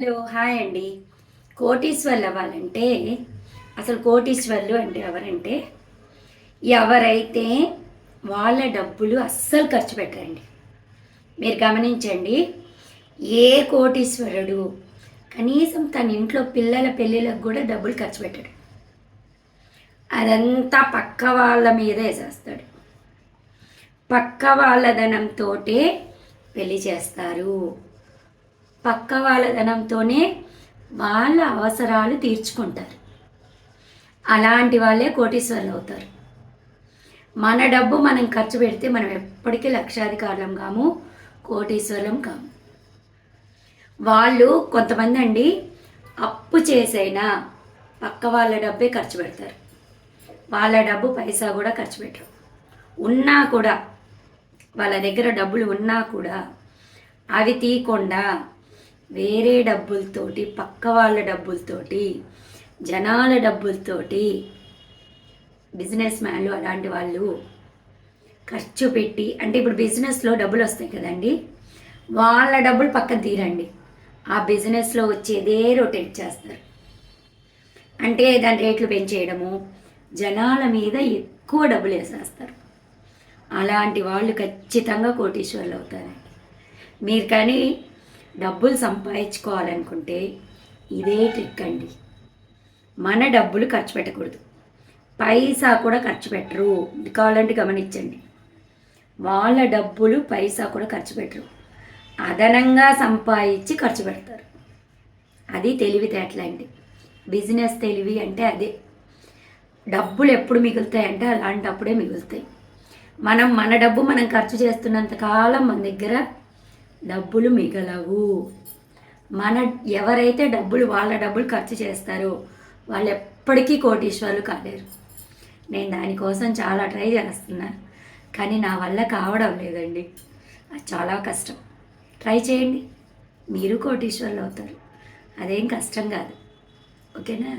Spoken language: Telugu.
హలో హాయ్ అండి. కోటీశ్వర్లు అవ్వాలంటే అసలు కోటీశ్వర్లు అంటే ఎవరంటే ఎవరైతే వాళ్ళ డబ్బులు అస్సలు ఖర్చు పెట్టరండి. మీరు గమనించండి, ఏ కోటీశ్వరుడు కనీసం తన ఇంట్లో పిల్లల పెళ్ళిళ్ళకు కూడా డబ్బులు ఖర్చు పెట్టడు. అదంతా పక్క వాళ్ళ మీదే వేసేస్తాడు. పక్క వాళ్ళ ధనంతోటే పెళ్లి చేస్తారు. పక్క వాళ్ళ ధనంతోనే వాళ్ళ అవసరాలు తీర్చుకుంటారు. అలాంటి వాళ్ళే కోటీశ్వరులు అవుతారు. మన డబ్బు మనం ఖర్చు పెడితే మనం ఎప్పటికీ లక్షాధికారులం కాము, కోటీశ్వరులం కాము. వాళ్ళు కొంతమంది అండి అప్పు చేసైనా పక్క వాళ్ళ డబ్బే ఖర్చు పెడతారు. వాళ్ళ డబ్బు పైసా కూడా ఖర్చు పెట్టరు. ఉన్నా కూడా వాళ్ళ దగ్గర డబ్బులు ఉన్నా కూడా అవి తీయకుండా వేరే డబ్బులతోటి, పక్క వాళ్ళ డబ్బులతోటి, జనాల డబ్బులతోటి బిజినెస్ మ్యాన్లు అలాంటి వాళ్ళు ఖర్చు పెట్టి, అంటే ఇప్పుడు బిజినెస్లో డబ్బులు వస్తాయి కదండి, వాళ్ళ డబ్బులు పక్కన తీరండి, ఆ బిజినెస్లో వచ్చేదే రొటేట్ చేస్తారు. అంటే దాని రేట్లు పెంచేయడము, జనాల మీద ఎక్కువ డబ్బులు వేసేస్తారు. అలాంటి వాళ్ళు ఖచ్చితంగా కోటీశ్వర్లు అవుతారండి. మీరు కానీ డబ్బులు సంపాదించుకోవాలనుకుంటే ఇదే ట్రిక్ అండి. మన డబ్బులు ఖర్చు పెట్టకూడదు, పైసా కూడా ఖర్చు పెట్టరు. కావాలంటే గమనించండి, వాళ్ళ డబ్బులు పైసా కూడా ఖర్చు పెట్టరు, అదనంగా సంపాదించి ఖర్చు పెడతారు. అది తెలివితేటలండి. బిజినెస్ తెలివి అంటే అదే. డబ్బులు ఎప్పుడు మిగులుతాయంటే అలాంటప్పుడే మిగులుతాయి. మన డబ్బు మనం ఖర్చు చేస్తున్నంత కాలం మన దగ్గర డబ్బులు మిగలవు. ఎవరైతే వాళ్ళ డబ్బులు ఖర్చు చేస్తారో వాళ్ళు ఎప్పటికీ కోటీశ్వర్లు కాలేరు. నేను దానికోసం చాలా ట్రై చేస్తున్నా, కానీ నా వల్ల కావడం లేదండి. అది చాలా కష్టం. ట్రై చేయండి, మీరు కోటీశ్వర్లు అవుతారు. అదేం కష్టం కాదు. ఓకేనా?